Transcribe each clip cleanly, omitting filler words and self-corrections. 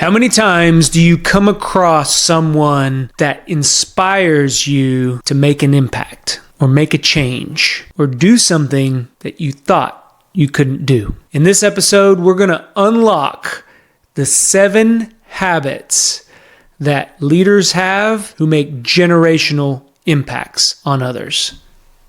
How many times do you come across someone that inspires you to make an impact or make a change or do something that you thought you couldn't do? In this episode, we're going to unlock the 7 habits that leaders have who make generational impacts on others.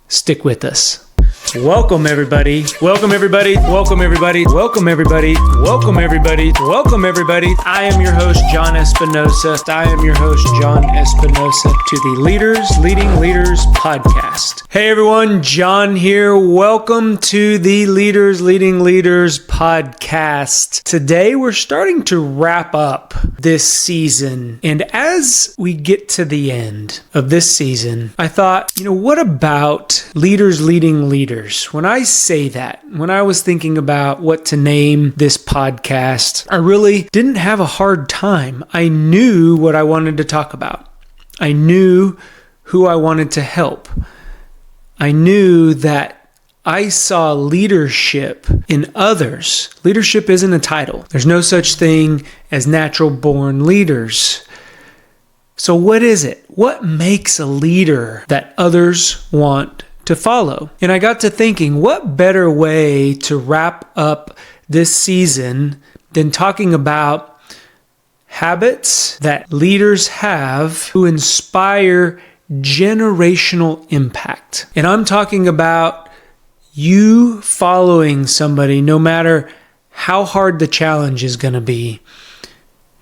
Stick with us. Welcome everybody. Welcome everybody. Welcome everybody. Welcome everybody. Welcome everybody. Welcome everybody. I am your host, John Espinosa. I am your host, John Espinosa, to the Leaders Leading Leaders podcast. Hey everyone, John here. Welcome to the Leaders Leading Leaders podcast. Today we're starting to wrap up this season. And as we get to the end of this season, I thought, what about leaders leading leaders? When I say that, when I was thinking about what to name this podcast, I really didn't have a hard time. I knew what I wanted to talk about. I knew who I wanted to help. I knew that I saw leadership in others. Leadership isn't a title. There's no such thing as natural born leaders. So what is it? What makes a leader that others want to follow? And I got to thinking, what better way to wrap up this season than talking about habits that leaders have who inspire generational impact. And I'm talking about you following somebody no matter how hard the challenge is going to be,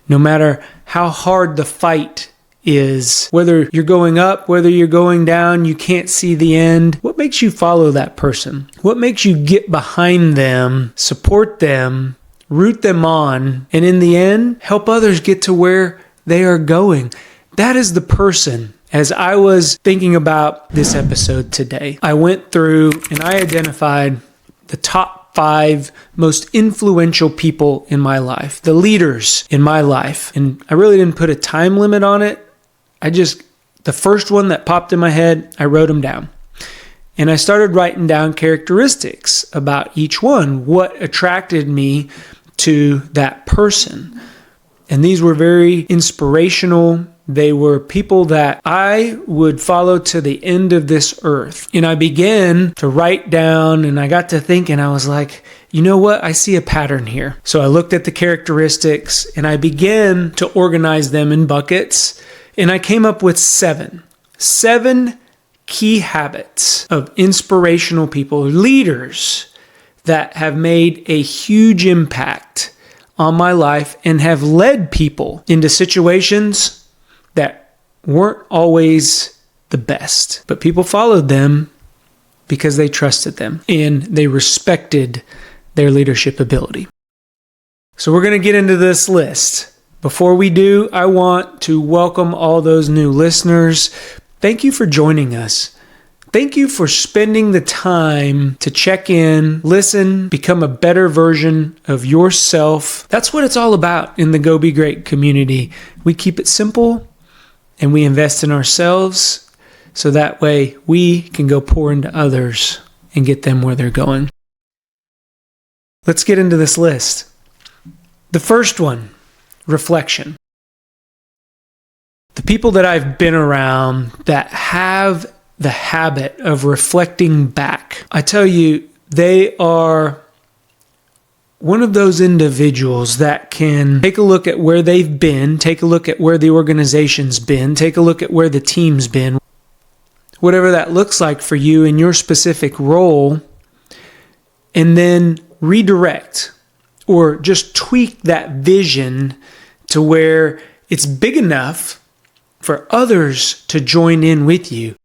no matter how hard the fight is, whether you're going up, whether you're going down, you can't see the end. What makes you follow that person? What makes you get behind them, support them, root them on, and in the end, help others get to where they are going? That is the person. As I was thinking about this episode today, I went through and I identified the top 5 most influential people in my life, the leaders in my life. And I really didn't put a time limit on it. The first one that popped in my head, I wrote them down. And I started writing down characteristics about each one, what attracted me to that person. And these were very inspirational. They were people that I would follow to the end of this earth. And I began to write down, and I got to thinking, I was like, you know what? I see a pattern here. So I looked at the characteristics and I began to organize them in buckets. And I came up with 7 key habits of inspirational people, leaders that have made a huge impact on my life and have led people into situations that weren't always the best. But people followed them because they trusted them and they respected their leadership ability. So we're going to get into this list. Before we do, I want to welcome all those new listeners. Thank you for joining us. Thank you for spending the time to check in, listen, become a better version of yourself. That's what it's all about in the Go Be Great community. We keep it simple and we invest in ourselves so that way we can go pour into others and get them where they're going. Let's get into this list. The first one, reflection. The people that I've been around that have the habit of reflecting back, I tell you, they are one of those individuals that can take a look at where they've been, take a look at where the organization's been, take a look at where the team's been, whatever that looks like for you in your specific role, and then redirect or just tweak that vision to where it's big enough for others to join in with you.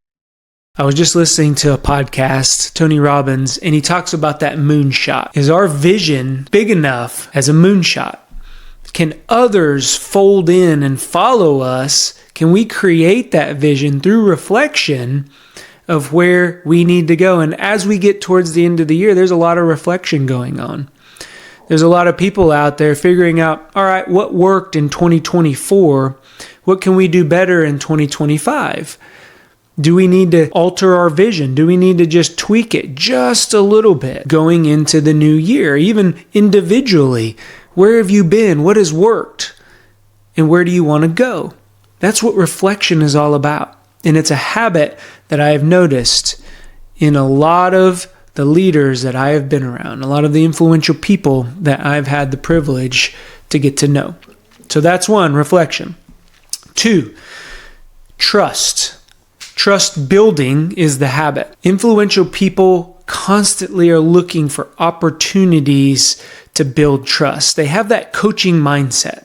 I was just listening to a podcast, Tony Robbins, and he talks about that moonshot. Is our vision big enough as a moonshot? Can others fold in and follow us? Can we create that vision through reflection of where we need to go? And as we get towards the end of the year, there's a lot of reflection going on. There's a lot of people out there figuring out, all right, what worked in 2024? What can we do better in 2025? Do we need to alter our vision? Do we need to just tweak it just a little bit going into the new year? Even individually, where have you been? What has worked? and where do you want to go? That's what reflection is all about. And it's a habit that I have noticed in a lot of the leaders that I have been around, a lot of the influential people that I've had the privilege to get to know. So that's one, reflection. 2, trust. Trust building is the habit. Influential people constantly are looking for opportunities to build trust. They have that coaching mindset.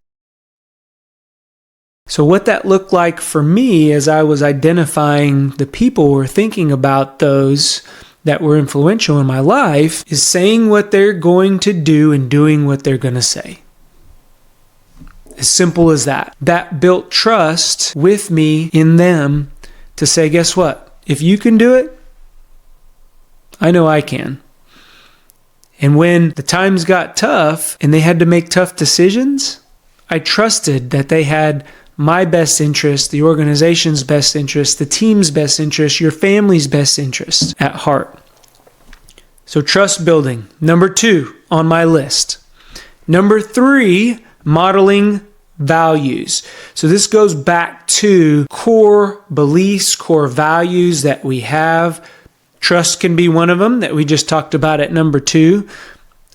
So what that looked like for me as I was identifying the people or thinking about those that were influential in my life is saying what they're going to do and doing what they're going to say. As simple as that. That built trust with me in them to say, guess what? If you can do it, I know I can. And when the times got tough and they had to make tough decisions, I trusted that they had my best interest, the organization's best interest, the team's best interest, your family's best interest at heart. So trust building. Number 2 on my list. Number 3, modeling values. So this goes back to core beliefs, core values that we have. Trust can be one of them that we just talked about at number 2.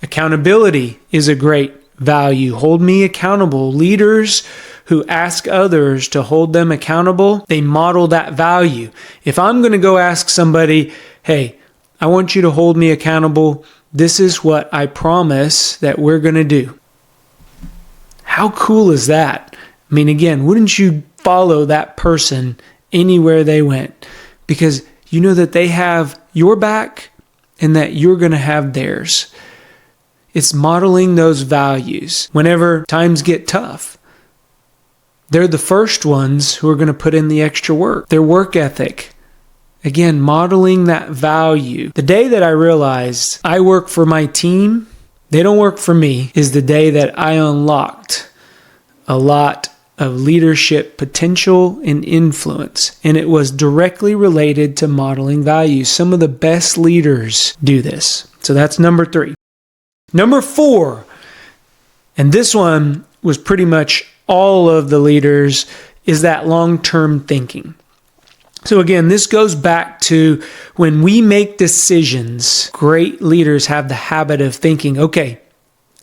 Accountability is a great value. Hold me accountable. Leaders who ask others to hold them accountable, they model that value. If I'm going to go ask somebody, hey, I want you to hold me accountable, this is what I promise that we're going to do. How cool is that? I mean, again, wouldn't you follow that person anywhere they went? Because you know that they have your back and that you're going to have theirs. It's modeling those values. Whenever times get tough, they're the first ones who are going to put in the extra work. Their work ethic. Again, modeling that value. The day that I realized I work for my team, they don't work for me, is the day that I unlocked a lot of leadership potential and influence. And it was directly related to modeling values. Some of the best leaders do this. So that's number 3. Number 4, and this one was pretty much all of the leaders, is that long-term thinking. So again, this goes back to when we make decisions, great leaders have the habit of thinking, okay,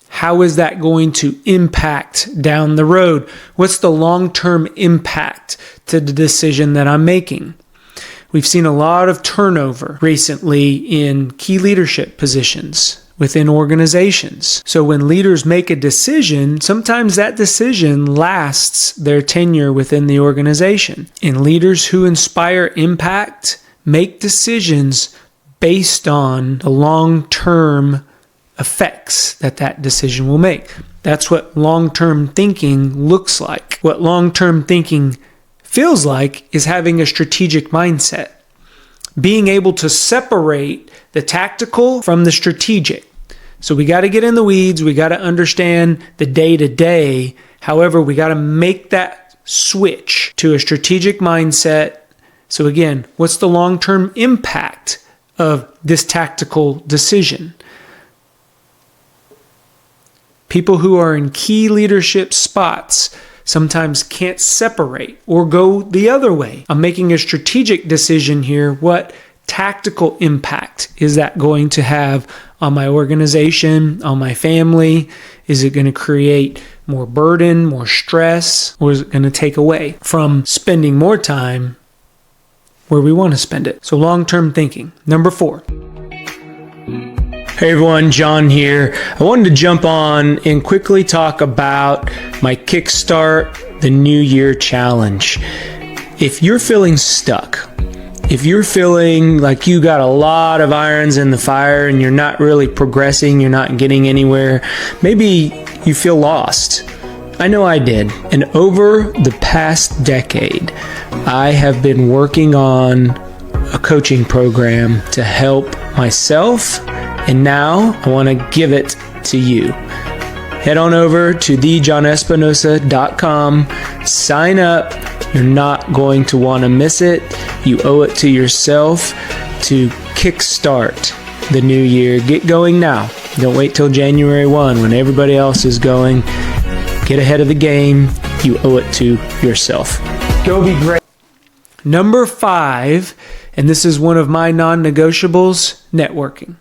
how is that going to impact down the road? What's the long-term impact to the decision that I'm making? We've seen a lot of turnover recently in key leadership positions within organizations. So when leaders make a decision, sometimes that decision lasts their tenure within the organization. And leaders who inspire impact make decisions based on the long-term effects that decision will make. That's what long-term thinking looks like. What long-term thinking feels like is having a strategic mindset. Being able to separate the tactical from the strategic. So we got to get in the weeds. We got to understand the day-to-day. However, we got to make that switch to a strategic mindset. So again, what's the long-term impact of this tactical decision? People who are in key leadership spots sometimes can't separate or go the other way. I'm making a strategic decision here. What tactical impact is that going to have on my organization, on my family? Is it going to create more burden, more stress, or is it going to take away from spending more time where we want to spend it? So long-term thinking. Number 4. Hey everyone, John here. I wanted to jump on and quickly talk about my Kickstart the New Year Challenge. If you're feeling stuck, if you're feeling like you got a lot of irons in the fire and you're not really progressing, you're not getting anywhere, maybe you feel lost. I know I did. And over the past decade, I have been working on a coaching program to help myself, and now I want to give it to you. Head on over to thejohnespinosa.com, sign up. You're not going to want to miss it. You owe it to yourself to kickstart the new year. Get going now. Don't wait till January 1 when everybody else is going. Get ahead of the game. you owe it to yourself. Go be great. Number 5, and this is one of my non-negotiables, networking.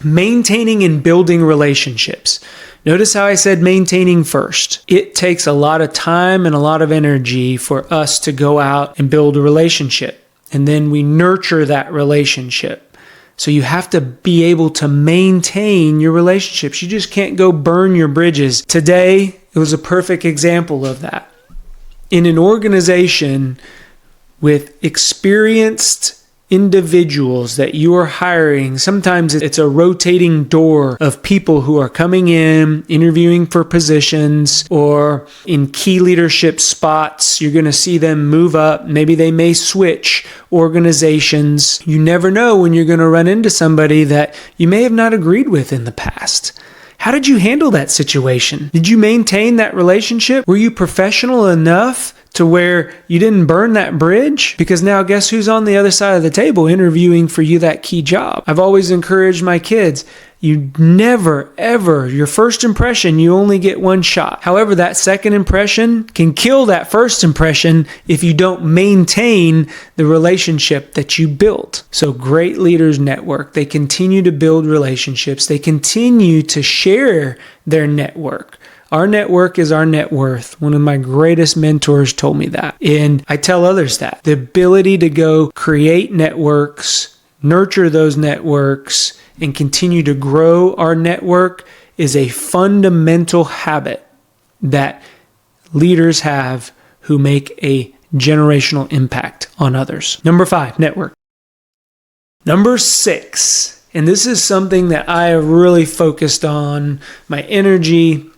Maintaining and building relationships. Notice how I said maintaining first. It takes a lot of time and a lot of energy for us to go out and build a relationship. And then we nurture that relationship. So you have to be able to maintain your relationships. You just can't go burn your bridges. Today, it was a perfect example of that. In an organization with experienced individuals that you are hiring, sometimes it's a rotating door of people who are coming in, interviewing for positions, or in key leadership spots. You're going to see them move up. Maybe they may switch organizations. You never know when you're going to run into somebody that you may have not agreed with in the past. How did you handle that situation? Did you maintain that relationship? Were you professional enough to where you didn't burn that bridge? Because now guess who's on the other side of the table interviewing for you that key job? I've always encouraged my kids, you never, ever, your first impression, you only get one shot. However, that second impression can kill that first impression if you don't maintain the relationship that you built. So great leaders network. They continue to build relationships. They continue to share their network. Our network is our net worth. One of my greatest mentors told me that. And I tell others that. The ability to go create networks, nurture those networks, and continue to grow our network is a fundamental habit that leaders have who make a generational impact on others. Number 5, network. Number 6, and this is something that I have really focused on, my energy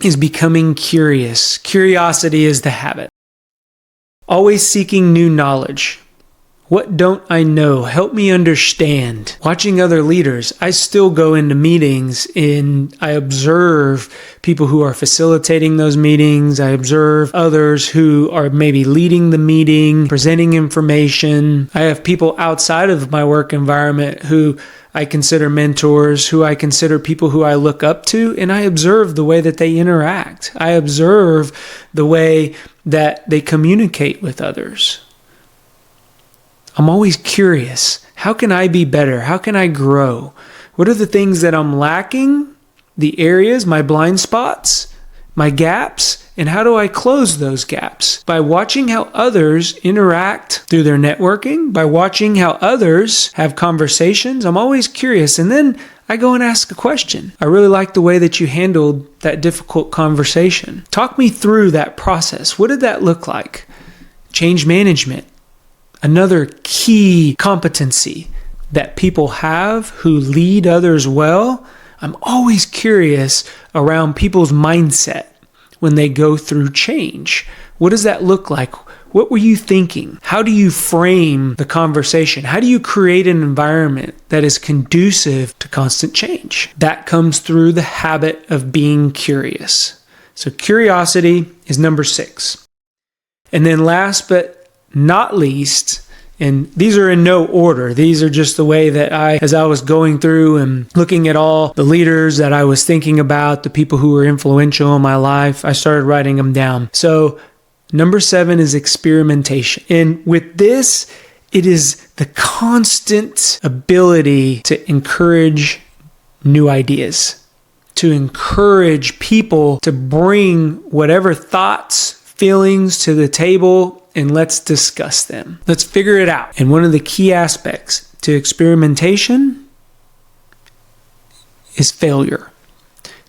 is becoming curious. Curiosity is the habit. Always seeking new knowledge. What don't I know? Help me understand. Watching other leaders, I still go into meetings and I observe people who are facilitating those meetings. I observe others who are maybe leading the meeting, presenting information. I have people outside of my work environment who I consider mentors, who I consider people who I look up to, and I observe the way that they interact. I observe the way that they communicate with others. I'm always curious. How can I be better? How can I grow? What are the things that I'm lacking? The areas, my blind spots, my gaps, and how do I close those gaps? By watching how others interact through their networking, by watching how others have conversations. I'm always curious. And then I go and ask a question. I really like the way that you handled that difficult conversation. Talk me through that process. What did that look like? Change management. Another key competency that people have who lead others well. I'm always curious around people's mindset when they go through change. What does that look like? What were you thinking? How do you frame the conversation? How do you create an environment that is conducive to constant change? That comes through the habit of being curious. So curiosity is number 6. And then last but not least, and these are in no order. These are just the way that as I was going through and looking at all the leaders that I was thinking about, the people who were influential in my life, I started writing them down. So number 7 is experimentation. And with this, it is the constant ability to encourage new ideas, to encourage people to bring whatever thoughts, feelings to the table, and let's discuss them. Let's figure it out. And one of the key aspects to experimentation is failure.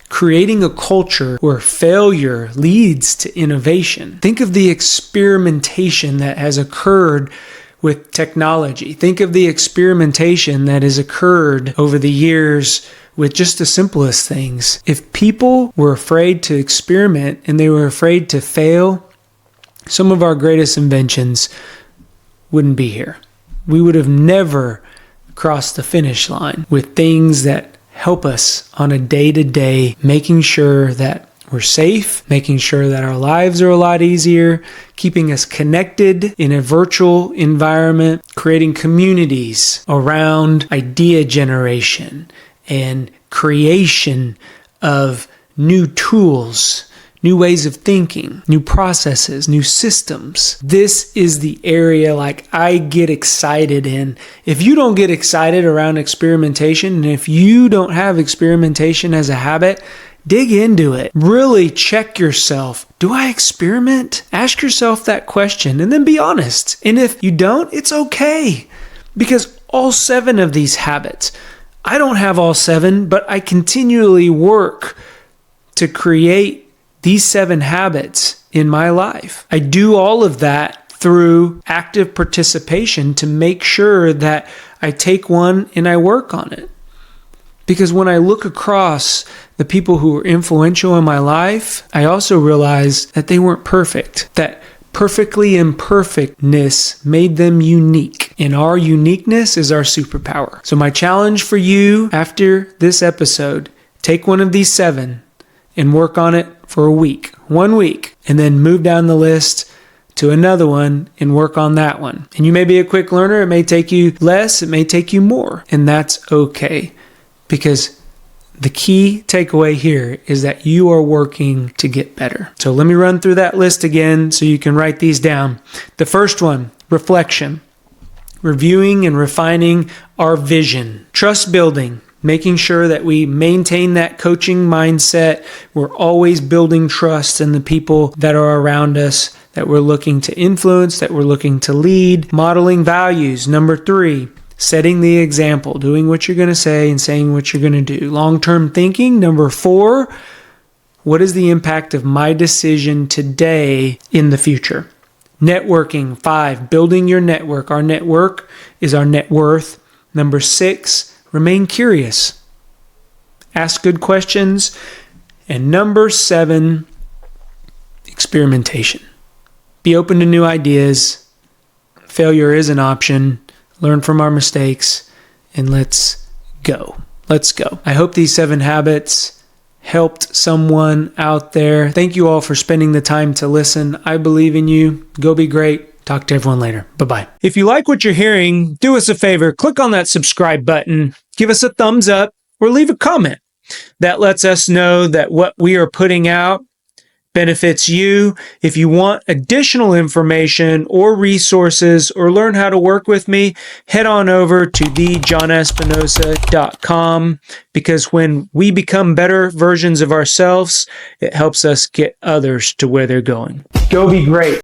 Creating a culture where failure leads to innovation. Think of the experimentation that has occurred with technology. Think of the experimentation that has occurred over the years with just the simplest things. If people were afraid to experiment and they were afraid to fail, some of our greatest inventions wouldn't be here. We would have never crossed the finish line with things that help us on a day-to-day, making sure that we're safe, making sure that our lives are a lot easier, keeping us connected in a virtual environment, creating communities around idea generation and creation of new tools, new ways of thinking, new processes, new systems. This is the area like I get excited in. If you don't get excited around experimentation, and if you don't have experimentation as a habit, dig into it. Really check yourself. Do I experiment? Ask yourself that question and then be honest. And if you don't, it's okay. Because all 7 of these habits, I don't have all 7, but I continually work to create these 7 habits in my life. I do all of that through active participation to make sure that I take one and I work on it. Because when I look across the people who were influential in my life, I also realize that they weren't perfect, that perfectly imperfectness made them unique, and our uniqueness is our superpower. So my challenge for you after this episode, take one of these 7 and work on it for a week, 1 week, and then move down the list to another one and work on that one. And you may be a quick learner. It may take you less, it may take you more, and that's okay. Because the key takeaway here is that you are working to get better. So let me run through that list again so you can write these down. The first one, reflection. Reviewing and refining our vision. Trust building. Making sure that we maintain that coaching mindset. We're always building trust in the people that are around us, that we're looking to influence, that we're looking to lead. Modeling values. Number 3. Setting the example, doing what you're going to say and saying what you're going to do. Long-term thinking. Number 4, what is the impact of my decision today in the future? Networking. 5, building your network. Our network is our net worth. Number 6, remain curious. Ask good questions. And number 7, experimentation. Be open to new ideas. Failure is an option. Learn from our mistakes, and let's go. Let's go. I hope these 7 habits helped someone out there. Thank you all for spending the time to listen. I believe in you. Go be great. Talk to everyone later. Bye-bye. If you like what you're hearing, do us a favor. Click on that subscribe button. Give us a thumbs up or leave a comment. That lets us know that what we are putting out benefits you. If you want additional information or resources or learn how to work with me, head on over to thejohnespinosa.com, because when we become better versions of ourselves, it helps us get others to where they're going. Go be great.